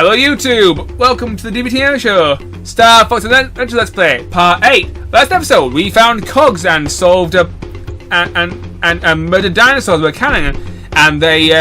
Hello YouTube! Welcome to the DBTM show! Starfox Adventure Let's Play, Part 8. Last episode, we found cogs and solved and murdered dinosaurs with a cannon, and they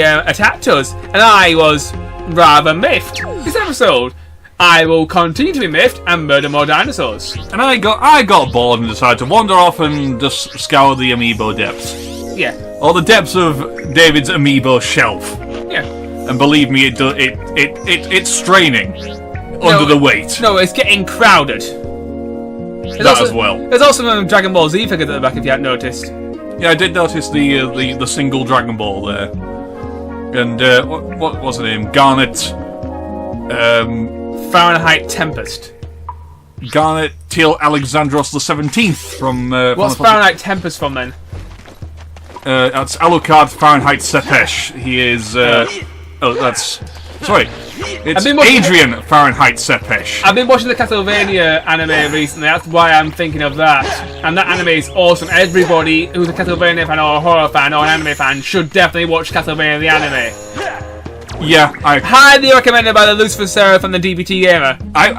attacked us, and I was rather miffed. This episode, I will continue to be miffed and murder more dinosaurs. And I got bored and decided to wander off and just scour the amiibo depths. Yeah. Or the depths of David's amiibo shelf. Yeah. And believe me, it's straining under the weight. No, it's getting crowded. As well. There's also some Dragon Ball Z figures at the back if you hadn't noticed. Yeah, I did notice the single Dragon Ball there. And what was the name? Garnet. Fahrenheit Tempest. Garnet Teal Alexandros the 17th from. What's Fahrenheit Tempest from then? That's Alucard Fahrenheit Sepesh. He is. Sorry. It's Adrian Fahrenheit Sepesh. I've been watching the Castlevania anime recently, that's why I'm thinking of that. And that anime is awesome. Everybody who's a Castlevania fan or a horror fan or an anime fan should definitely watch Castlevania the anime. Yeah, I highly recommended by the Lucifer Seraph and the DBT Gamer. Have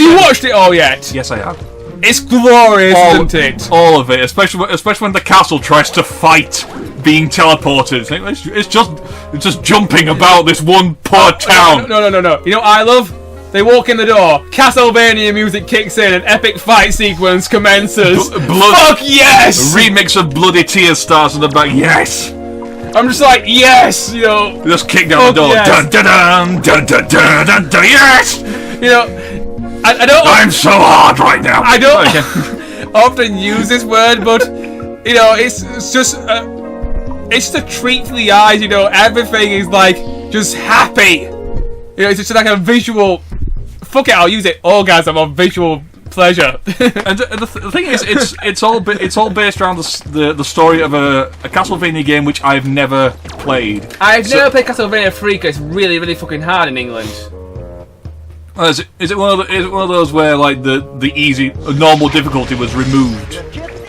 you watched it all yet? Yes, I have. It's glorious, isn't it? All of it, especially when the castle tries to fight being teleported. It's just jumping about this one poor town. No. You know what I love? They walk in the door, Castlevania music kicks in, an epic fight sequence commences. Fuck yes! A remix of Bloody Tears starts in the back. Yes! I'm just like, yes! You know. Just kick down the door. Yes. Dun dun dun dun dun dun dun. Yes! You know, I don't. I'm so hard right now. I don't often use this word, but you know, it's just a treat for the eyes. You know, everything is like just happy. You know, it's just like a visual. Fuck it, I'll use it. Orgasm or visual pleasure. And the thing is, it's all based around the story of a Castlevania game which I've never played. I've never played Castlevania 3 because it's really, really fucking hard in England. Is it one of those where like the easy normal difficulty was removed?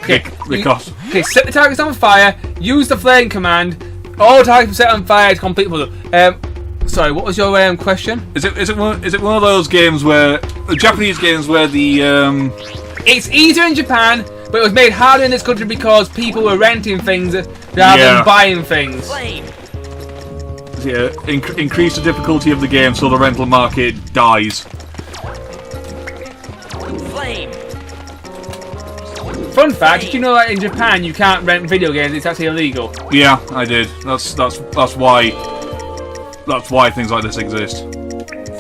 Okay, because set the targets on fire. Use the flame command. All targets set on fire to complete puzzle. Sorry, what was your question? Is it one of those games where Japanese games where the It's easier in Japan, but it was made harder in this country because people were renting things rather than buying things. Yeah, increase the difficulty of the game so the rental market dies. Flame. Fun fact: did you know that in Japan you can't rent video games? It's actually illegal. Yeah, I did. That's why things like this exist.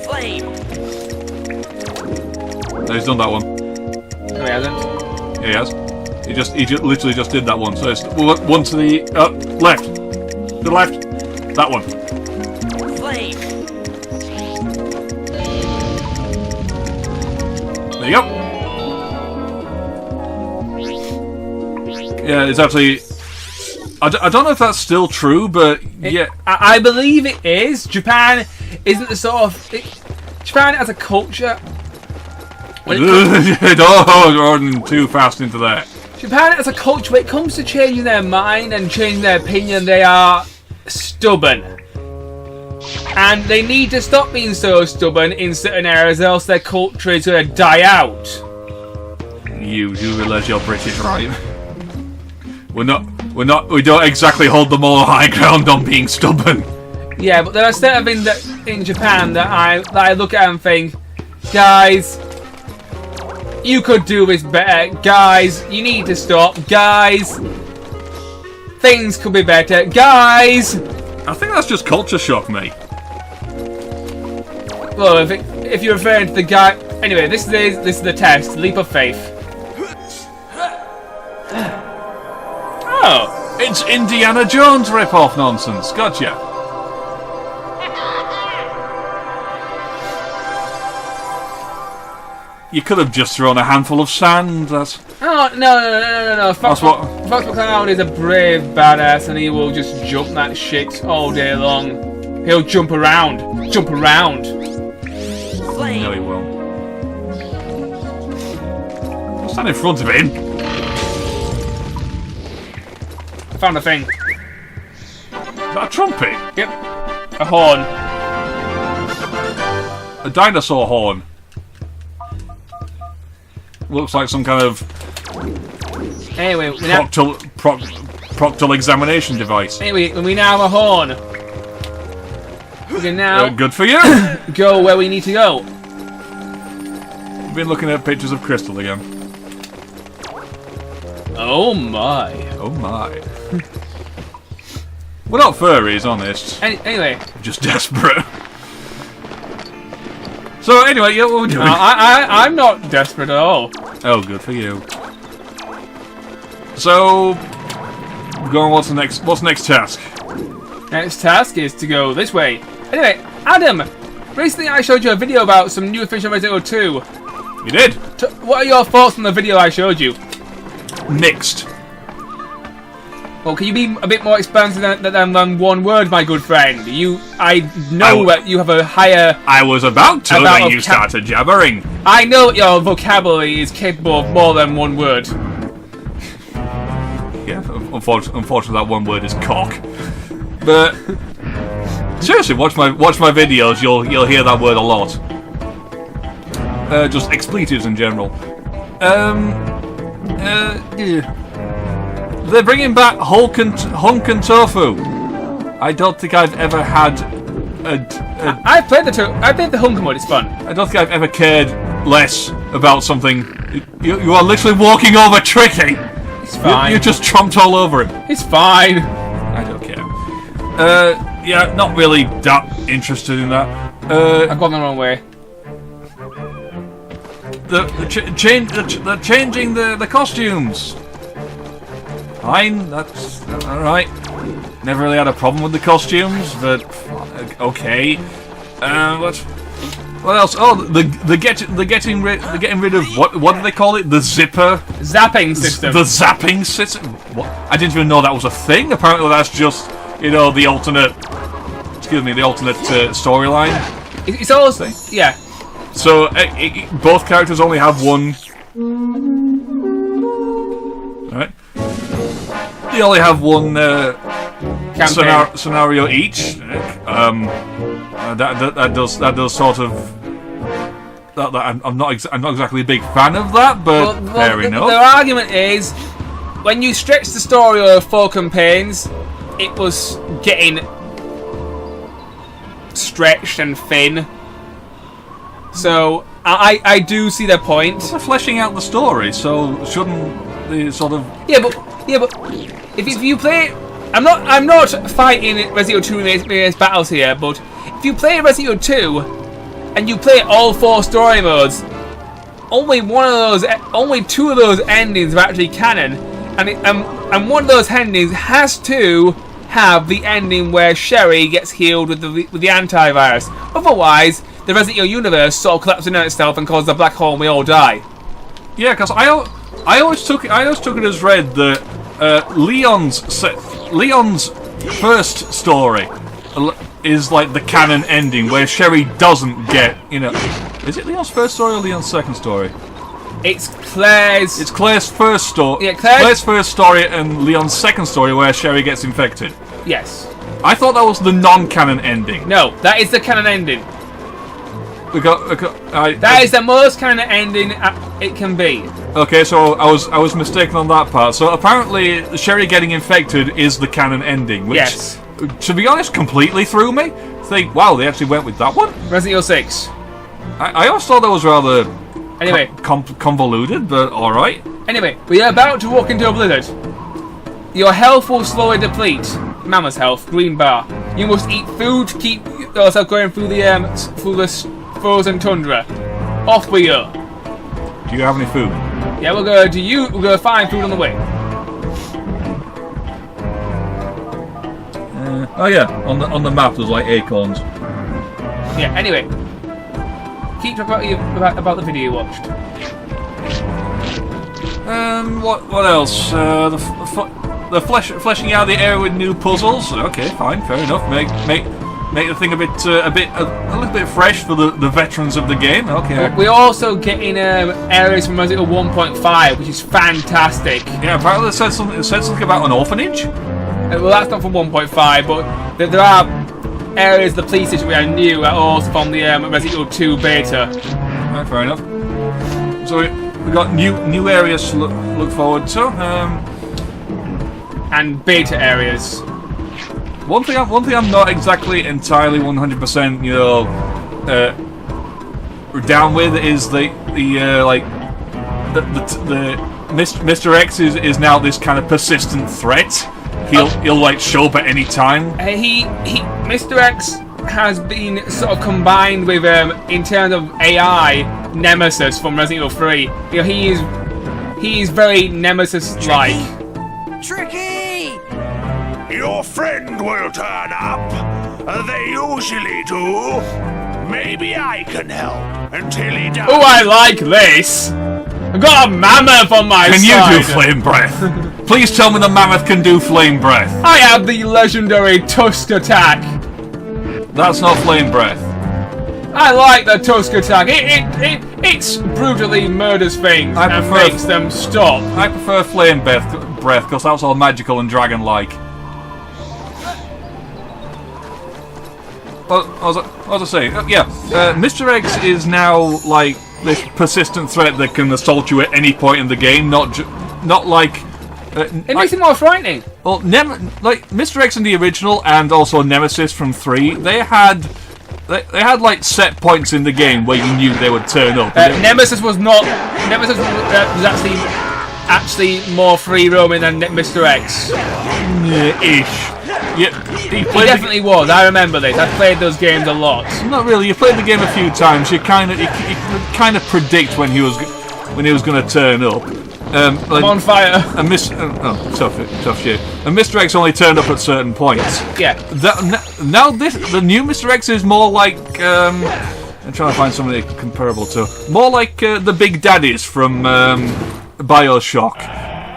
Flame. No, he's done that one. No, he hasn't. Yeah, he has. He just literally just did that one. So it's one to the left, to the left. That one. Flame. There you go. Yeah, it's actually. I don't know if that's still true, but yeah, I believe it is. Japan isn't the sort of Japan as a culture. Don't run too fast into that. Japan as a culture, when it comes to changing their mind and changing their opinion, they are stubborn. And they need to stop being so stubborn in certain areas, else their culture is going to die out. You do realise you're British, right? We don't exactly hold the moral high ground on being stubborn. Yeah, but there are certain things that in Japan that I look at and think, guys, you could do this better. Guys, you need to stop. Guys, things could be better. Guys. I think that's just culture shock, mate. Well, if you're referring to the guy... Anyway, this is the test. Leap of faith. Oh! It's Indiana Jones rip-off nonsense. Gotcha. You could have just thrown a handful of sand. That's... Oh, no. Fox McCloud is a brave badass and he will just jump that shit all day long. He'll jump around. No, he won't. I'll stand in front of him. Found a thing. that a trumpet? Yep. A horn. A dinosaur horn. Looks like some kind of Anyway, proctal examination device. Anyway, we now have a horn. We can now Good for you. go where we need to go. I've been looking at pictures of Crystal again. Oh my. Oh my. We're not furries, honest. Anyway. Just desperate. So anyway, yeah, what we're doing? I'm not desperate at all. Oh, good for you. So, go on. What's the next task? Next task is to go this way. Anyway, Adam, recently I showed you a video about some new fish on Resident Evil 2. You did? What are your thoughts on the video I showed you? Mixed. Well, can you be a bit more expansive than one word, my good friend? I know that you have a higher... I was about to, then you started jabbering. I know that your vocabulary is capable of more than one word. Yeah, unfortunately that one word is cock. But seriously, watch my videos. You'll hear that word a lot. Just expletives in general. They're bringing back hunk and tofu. I don't think I've ever had I played the hunk mode. It's fun. I don't think I've ever cared less about something. You are literally walking over Tricky. It's fine. You just tromped all over him. It's fine. I don't care. Yeah, not really that interested in that. I've gone the wrong way. They're changing the costumes. Fine, that's alright. Never really had a problem with the costumes, but okay. What else? Oh, they're getting rid of what do they call it? The zipper zapping system. The zapping system. What? I didn't even know that was a thing. Apparently, that's just the alternate. Excuse me, the alternate storyline. It's also yeah. So both characters only have one. Alright. They only have one scenario each. That does sort of. I'm not exactly a big fan of that, but fair enough. Their argument is, when you stretch the story over 4 campaigns, it was getting stretched and thin. So I do see their point. They're fleshing out the story, so shouldn't they sort of? Yeah, but if you play, I'm not fighting Resident Evil 2 remake battles here, but if you play Resident Evil 2 and you play all 4 story modes, only 2 of those endings are actually canon, and one of those endings has to have the ending where Sherry gets healed with the antivirus. Otherwise, the Resident Evil universe sort of collapses in on itself and causes a black hole and we all die. Yeah, because I always took it as read that Leon's first story is like the canon ending where Sherry doesn't get, is it Leon's first story or Leon's second story? It's Claire's first story. Yeah, Claire's first story and Leon's second story where Sherry gets infected. Yes. I thought that was the non-canon ending. No, that is the canon ending. That is the most canon ending it can be. Okay, so I was mistaken on that part. So apparently, Sherry getting infected is the canon ending, which, yes, to be honest, completely threw me. Think, wow, they actually went with that one. Resident Evil 6. I always thought that was rather convoluted, but all right. Anyway, we are about to walk into a blizzard. Your health will slowly deplete. Mama's health, green bar. You must eat food to keep yourself going through the frozen tundra. Off we go. Do you have any food? Yeah, we'll go find food on the way. Oh yeah, on the map there's like acorns. Yeah. Anyway, keep talking about the video you watched. What else? The fleshing out the area with new puzzles. Okay, fine, fair enough. Make the thing a little bit fresh for the veterans of the game. Okay. We're also getting areas from Resident Evil 1.5, which is fantastic. Yeah, apparently it said something about an orphanage. Well, that's not from 1.5, but there are areas of the police station we are new are also from the Resident Evil 2 beta. Right, fair enough. So we got new areas to look forward to. And beta areas. One thing I'm not exactly entirely 100%, down with is the Mr. X is now this kind of persistent threat. He'll like show up at any time. Mr. X has been sort of combined with in terms of AI Nemesis from Resident Evil 3. He is very Nemesis-like. Tricky! Your friend will turn up. They usually do. Maybe I can help until he does. Oh, I like this. I've got a mammoth on my side. Can you do flame breath? Please tell me the mammoth can do flame breath. I have the legendary Tusk attack. That's not flame breath. I like the Tusk attack. It brutally murders things and makes them stop. I prefer flame breath because that's all magical and dragon-like. What was I saying? Mr. X is now like this persistent threat that can assault you at any point in the game, not like. It makes it more frightening. Well, like Mr. X in the original and also Nemesis from 3, they had like set points in the game where you knew they would turn up. Nemesis was not. Nemesis was actually more free roaming than Mr. X. Ish. Yeah, he definitely was. I remember this. I played those games a lot. Not really. You played the game a few times. You kind of predict when he was going to turn up. I'm on fire. And tough shit. And Mr. X only turned up at certain points. Yeah. Now the new Mr. X is more like I'm trying to find something comparable to. More like the big daddies from BioShock.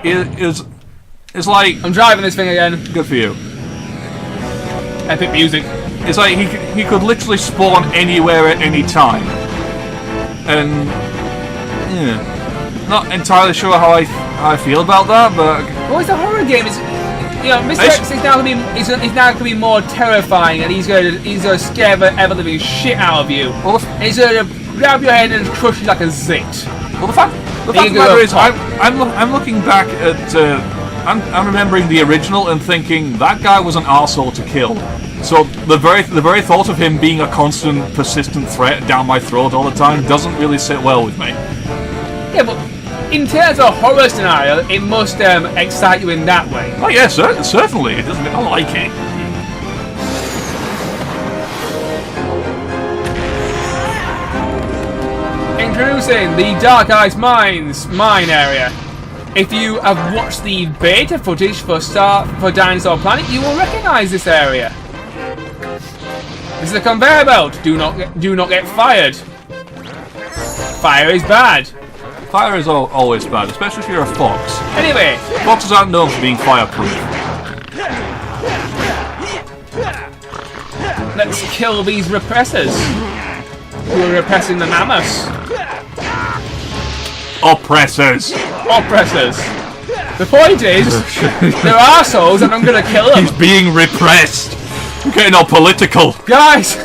It's like I'm driving this thing again. Good for you. Epic music. It's like he could literally spawn anywhere at any time, and not entirely sure how I feel about that. But well, it's a horror game. It's Mr. X is now going to be more terrifying, and he's going to scare the ever living shit out of you. Well, he's going to grab your head and crush you like a zit. Well, the fact of the matter is, I'm looking back at. I'm remembering the original and thinking that guy was an arsehole to kill. So the very thought of him being a constant, persistent threat down my throat all the time doesn't really sit well with me. Yeah, but in terms of a horror scenario, it must excite you in that way. Oh yeah, certainly. It doesn't. I like it. Introducing the Dark Ice mine area. If you have watched the beta footage for Dinosaur Planet, you will recognise this area. This is a conveyor belt. Do not get fired. Fire is bad. Fire is always bad, especially if you're a fox. Anyway, foxes aren't known for being fireproof. Let's kill these repressors who are repressing the mammoths. Oppressors. The point is, they're assholes and I'm gonna kill them. He's being repressed. I'm getting all political. Guys,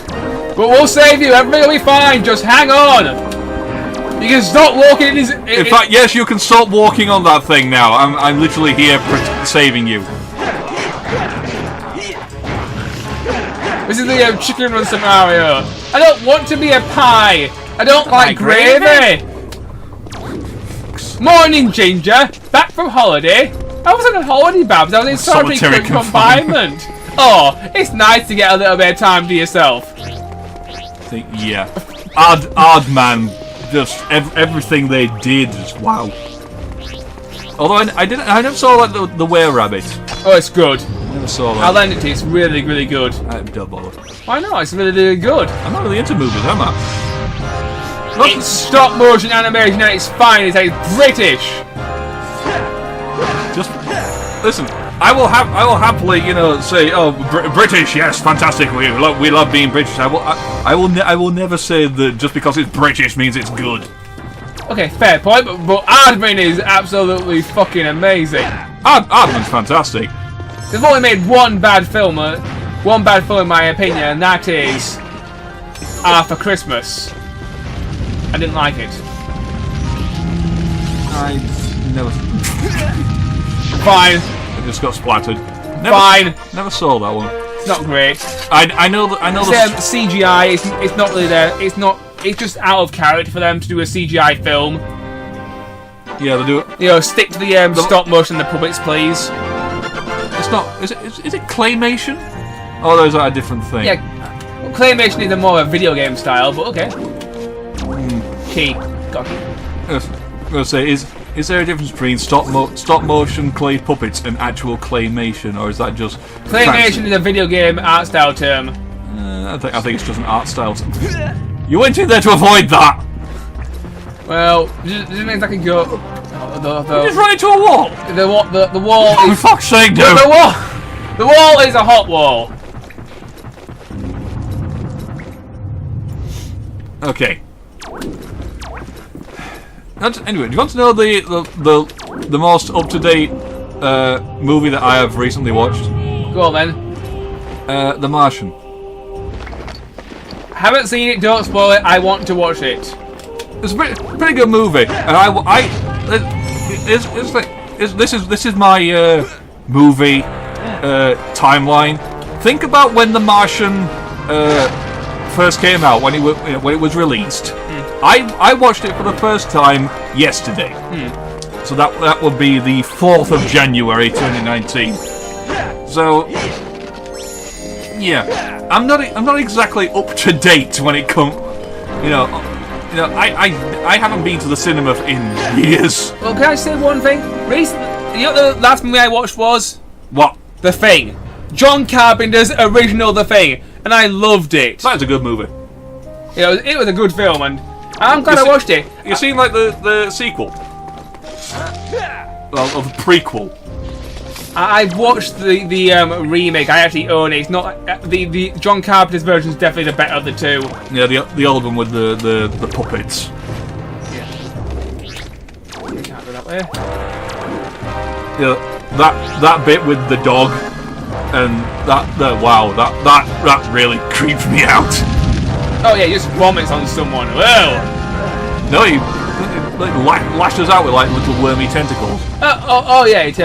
but we'll save you. Everything will be fine. Just hang on. You can stop walking. In fact, yes, you can stop walking on that thing now. I'm literally here saving you. This is the chicken run scenario. I don't want to be a pie. I don't like gravy. Morning, Ginger. Back from holiday. I wasn't on holiday, Babs. I was in solitary confinement. Oh, it's nice to get a little bit of time to yourself. Yeah. Odd man. Just everything they did. Wow. Although I never saw like the were-rabbit. Oh, it's good. I never saw that. I'll lend it to you. It's really, really good. Don't bother. Why not? It's really, really good. I'm not really into movies, am I? Look, it's stop motion animation and it's fine. It's British. Just listen. I will happily, say, oh, British, yes, fantastic. We love being British. I will never say that just because it's British means it's good. Okay, fair point. But Aardman is absolutely fucking amazing. Aardman's fantastic. They've only made one bad film in my opinion, and that is After Christmas. I didn't like it. I never. Fine. I just got splattered. Fine. Never saw that one. It's not great. I know that. It's, CGI. It's not really there. It's not. It's just out of character for them to do a CGI film. Yeah, they do it. You know, stick to the stop motion and the puppets, please. It's not. Is it claymation? Oh, is that a different thing? Yeah. Well, claymation is a more of a video game style, but okay. Key. Got key. I was gonna say, is there a difference between stop motion clay puppets and actual claymation, or is that just claymation is a video game art style term? I think it's just an art style. You went in there to avoid that. Well, just means I can go. You just run into a wall. The wall For is. fuck's sake, dude. The wall is a hot wall. Okay. Anyway, do you want to know the most up-to-date movie that I have recently watched? Go on then. The Martian. Haven't seen it. Don't spoil it. I want to watch it. It's a pretty good movie, and this is my movie timeline. Think about when The Martian first came out, when it was released. I watched it for the first time yesterday, so that would be the 4th of January 2019. So yeah, I'm not exactly up to date when it comes. I haven't been to the cinema in years. Well, can I say one thing? Recently, you know what the last movie I watched was? What? The Thing. John Carpenter's original The Thing, and I loved it. That's a good movie. It was a good film, and I'm glad I watched it. You seen like the sequel? Well, or the prequel. I've watched the remake. I actually own it. It's not the John Carpenter's version is definitely the better of the two. Yeah, the old one with the puppets. Yeah. You can't go that way. Yeah, that bit with the dog, and that really creeped me out. Oh yeah, he just vomits on someone. Well. No, he lashes out with like little wormy tentacles. Oh yeah, it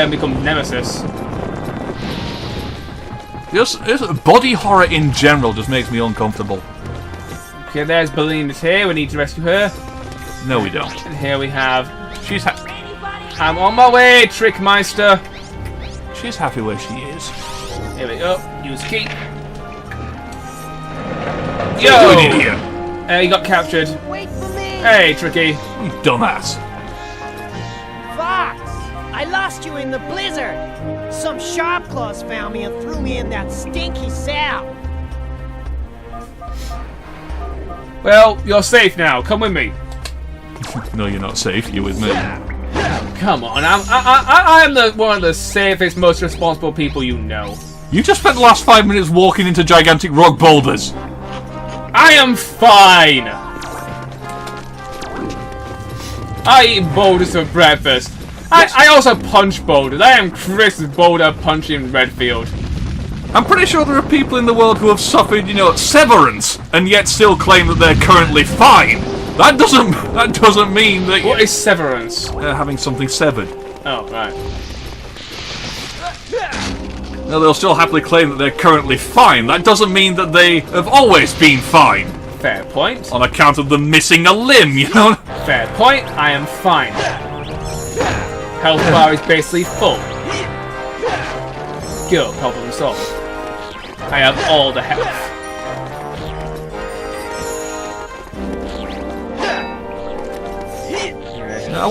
becomes Nemesis. Just body horror in general just makes me uncomfortable. Okay, there's Belinda's here. We need to rescue her. No, we don't. And here we have. She's I'm on my way, Trickmeister. She's happy where she is. Here we go. Use key. What are you doing in here? He got captured. Wait for me! Hey, Tricky. You dumbass. Fox! I lost you in the blizzard! Some sharp claws found me and threw me in that stinky cell. Well, you're safe now. Come with me. No, you're not safe. You're with me. Come on. I'm one of the safest, most responsible people you know. You just spent the last 5 minutes walking into gigantic rock boulders. I am fine. I eat boulders for breakfast. I also punch boulders. I am Chris Boulder punching Redfield. I'm pretty sure there are people in the world who have suffered, severance, and yet still claim that they're currently fine. That doesn't mean that. What is severance? Having something severed. Oh, right. No, they'll still happily claim that they're currently fine. That doesn't mean that they have always been fine. Fair point. On account of them missing a limb, Fair point. I am fine. Health bar is basically full. Go, problem solved. I have all the health. I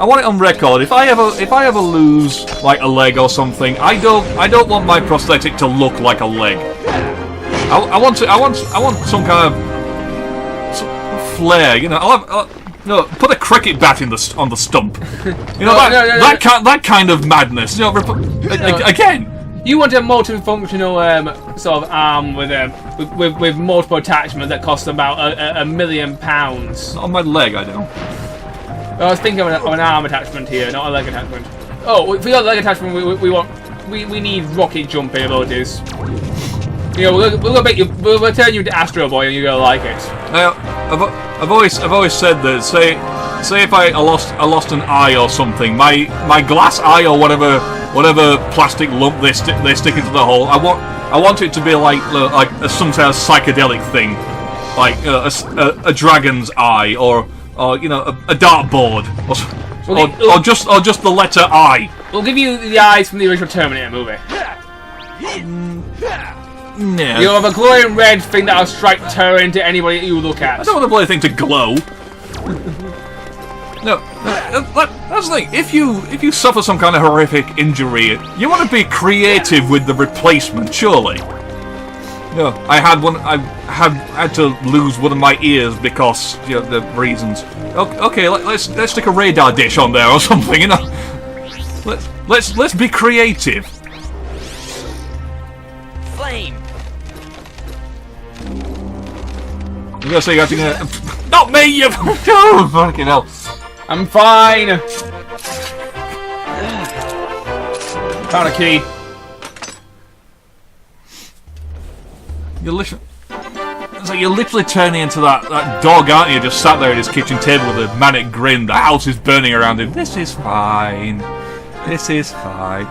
want it on record. If I ever lose like a leg or something, I don't want my prosthetic to look like a leg. I want some kind of flair. Put a cricket bat on the stump. That kind of madness. Again. You want a multifunctional sort of arm with multiple attachments that cost about £1 million. On my leg, I don't. I was thinking of an arm attachment here, not a leg attachment. Oh, if we got a leg attachment, we want we need rocket jumping abilities. You know, we'll turn you into Astro Boy and you're gonna like it. Now, I've always said that say if I lost an eye or something, my glass eye or whatever plastic lump they stick into the hole, I want it to be like some kind of psychedelic thing, like a dragon's eye or you know a dartboard or just the letter I. We'll give you the eyes from the original Terminator movie. Yeah. You'll have a glowing red thing that'll strike terror into anybody that you look at. I don't want the bloody thing to glow. No, that's the thing. If you suffer some kind of horrific injury, you want to be creative with the replacement, surely. No, I had to lose one of my ears because the reasons. Okay, let's stick a radar dish on there or something, you know. Let's be creative. Flame. You gotta say you have to not me, you oh, fucking hell. I'm fine. Found a key. You're literally turning into that dog, aren't you? Just sat there at his kitchen table with a manic grin. The house is burning around him. This is fine. This is fine.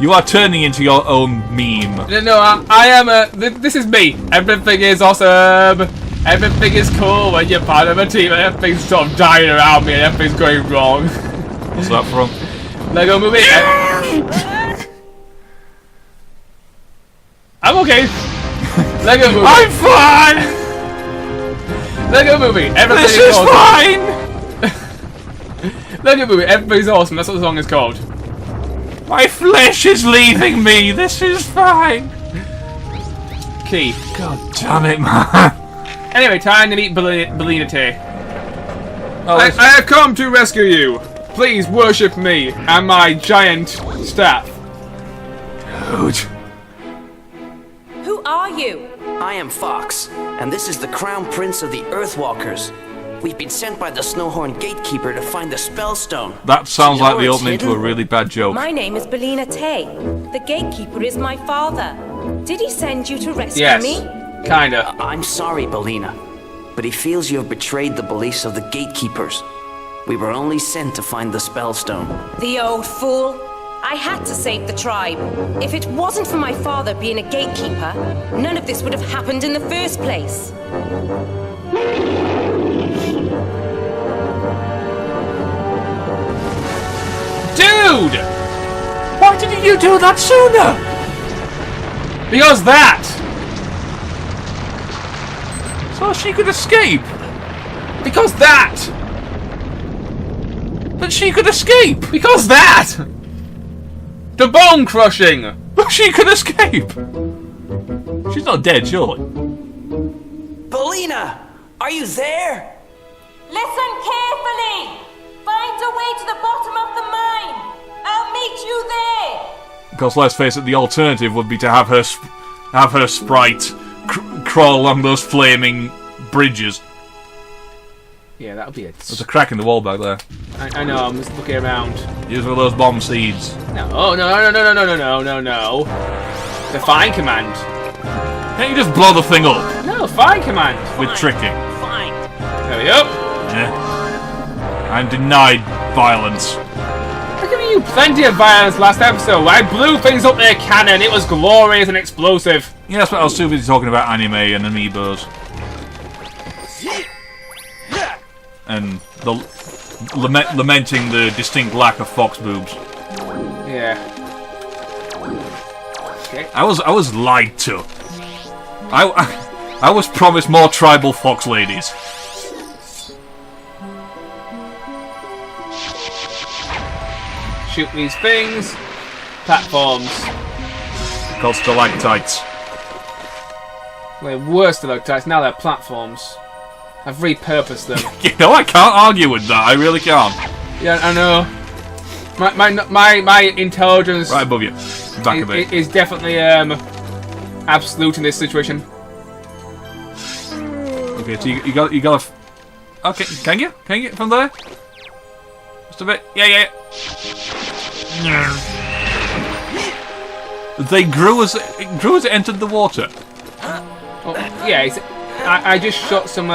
You are turning into your own meme. No, I am this is me. Everything is awesome. Everything is cool when you're part of a team and everything's sort of dying around me and everything's going wrong. What's that from? Lego Movie. I'm okay. Lego Movie. I'm fine! Lego Movie. Everything This is awesome. fine! Lego Movie. Everything's awesome. That's what the song is called. My flesh is leaving me. This is fine. Key. God damn it, man. Anyway, time to meet Belina Tay. Oh, I have come to rescue you. Please worship me and my giant staff. Dude. Who are you? I am Fox, and this is the Crown Prince of the Earthwalkers. We've been sent by the Snowhorn Gatekeeper to find the Spellstone. That sounds Do you like know the where it's opening to a hidden? really bad joke. My name is Belina Tay. The gatekeeper is my father. Did he send you to rescue Yes. me? Kinda. I'm sorry, Belina, but he feels you have betrayed the beliefs of the Gatekeepers. We were only sent to find the Spellstone. The old fool. I had to save the tribe. If it wasn't for my father being a gatekeeper, none of this would have happened in the first place. Dude! Why didn't you do that sooner? Because that! So she could escape. Because that! But she could escape. Because that! The bone crushing! But she could escape. She's not dead, surely. Belina! Are you there? Listen carefully. Find a way to the bottom of the mine. I'll meet you there. Because let's face it, the alternative would be to have her sprite crawl along those flaming bridges. Yeah, that'll be it. There's a crack in the wall back there. I know, I'm just looking around. Use one of those bomb seeds. No, no. Define command. Can't you just blow the thing up No, fine command. with tricking? Fine. There we go. Yeah. I'm denied violence. I've given you plenty of violence last episode. I blew things up their cannon. It was glorious and explosive. Yeah, that's what I was too busy talking about anime and amiibos. And lamenting the distinct lack of fox boobs. Yeah. Okay. I was lied to. I was promised more tribal fox ladies. Shoot these things. Platforms. Called stalactites. They're worse stalactites. Now they're platforms. I've repurposed them. You know, I can't argue with that. I really can't. Yeah, I know. My intelligence Right above you. Back a bit. is definitely absolute in this situation. Okay, so you got. Okay, can you get from there? Just a bit. Yeah. they grew as it entered the water. Oh, yeah, I just shot some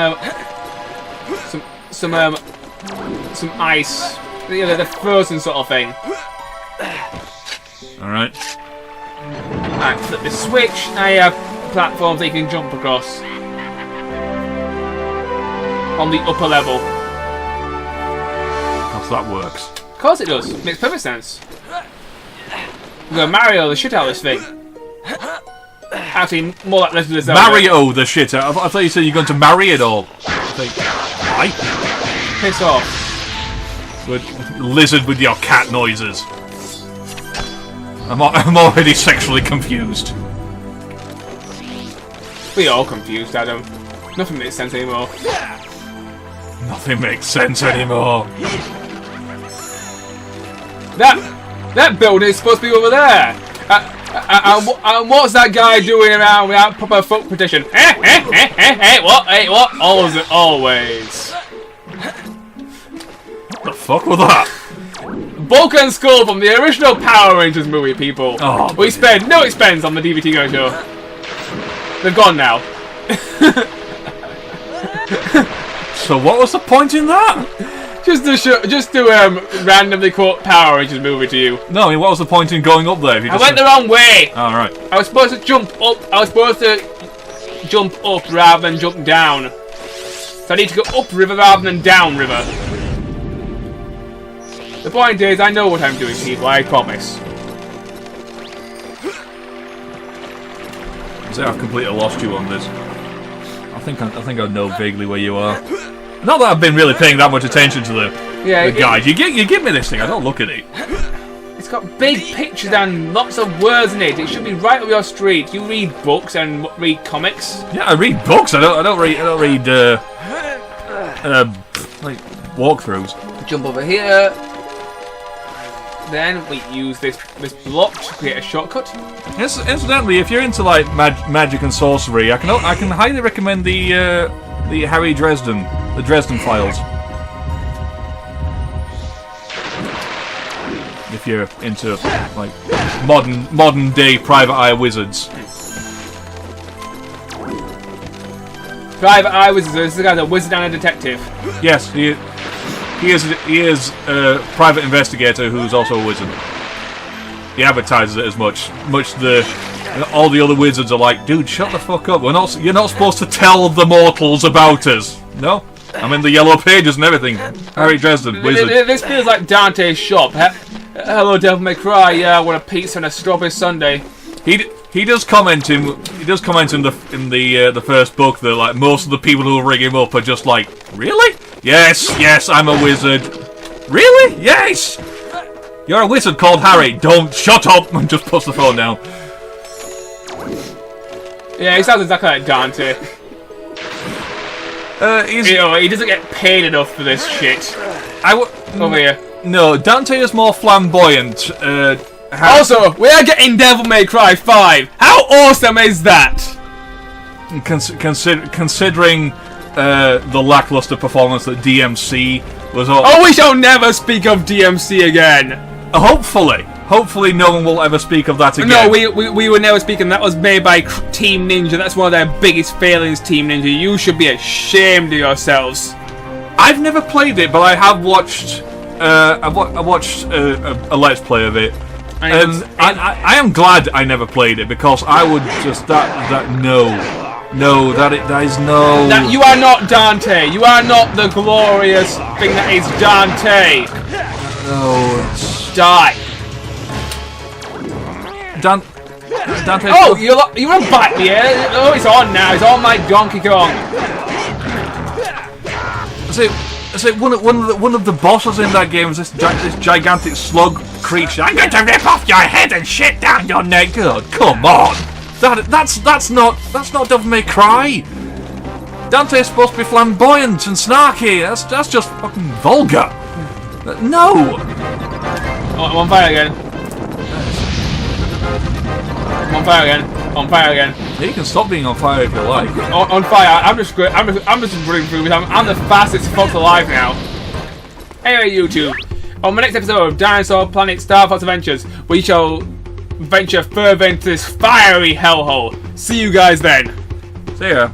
ice. The frozen sort of thing. Alright. Alright, flip the switch. I have platforms that you can jump across. On the upper level. How that works. Of course it does. Makes perfect sense. We're going to Mario the shit out of this thing. Actually, more like Legend of Zelda. Mario the shit out. I thought you said you're going to marry it all. Why? Piss off. Good. Lizard with your cat noises. I'm already sexually confused. We're all confused, Adam. Nothing makes sense anymore. Nothing makes sense anymore. That building is supposed to be over there. And what's that guy doing around without proper foot protection? Hey, what? Always. The fuck was that? Bulk and Skull from the original Power Rangers movie, people. Oh, we spend no expense on the DVD Go show. They've gone now. So what was the point in that? Just to randomly quote Power Rangers movie to you. No, I mean, what was the point in going up there? If you I went the wrong way. Oh, right. I was supposed to jump up. I was supposed to jump up rather than jump down. So I need to go up river rather than down river. The point is, I know what I'm doing, people. I promise. So I've completely lost you on this. I think I know vaguely where you are. Not that I've been really paying that much attention to the guide. You give me this thing. I don't look at it. It's got big pictures and lots of words in it. It should be right up your street. You read books and read comics. Yeah, I read books. I don't read like walkthroughs. Jump over here. Then we use this block to create a shortcut. Incidentally, if you're into like magic and sorcery, I can highly recommend the Harry Dresden, the Dresden Files. If you're into like modern day private eye wizards. Private eye wizards. This is the guy, a wizard and a detective. Yes, he is a private investigator who's also a wizard. He advertises it as much. All the other wizards are like, dude, shut the fuck up. You're not supposed to tell the mortals about us. No, I'm in the yellow pages and everything. Harry Dresden, wizard. This feels like Dante's shop. Hello, Devil May Cry. Yeah, I want a pizza and a strawberry sundae. He does comment in the first book that like most of the people who ring him up are just like, really? Yes, I'm a wizard. Really? Yes! You're a wizard called Harry. Don't shut up and just puts the phone down. Yeah, he sounds exactly like Dante. He doesn't get paid enough for this shit. Over here. No, Dante is more flamboyant. Also, we are getting Devil May Cry 5. How awesome is that? Considering the lackluster performance that DMC was on. Oh, we shall never speak of DMC again. Hopefully no one will ever speak of that again. No, we were never speaking. That was made by Team Ninja. That's one of their biggest failings, Team Ninja. You should be ashamed of yourselves. I've never played it, but I have watched. I watched a Let's Play of it. And I am glad I never played it because I would just that is no. That you are not Dante. You are not the glorious thing that is Dante. No. Die. Dante. Oh, you want to bite me? Eh? Oh, it's on now. It's on like Donkey Kong. So one of the bosses in that game is this gigantic slug creature. I'm going to rip off your head and shit down your neck. God, come on. That's not Devil May Cry. Dante's supposed to be flamboyant and snarky. That's just fucking vulgar. No. Oh, I'm on fire again. I'm on fire again. On fire again. You can stop being on fire if you like. On fire. I'm just running through this. I'm the fastest fox alive now. Anyway, YouTube. On the next episode of Dinosaur Planet Starfox Adventures, we shall venture further into this fiery hellhole. See you guys then. See ya.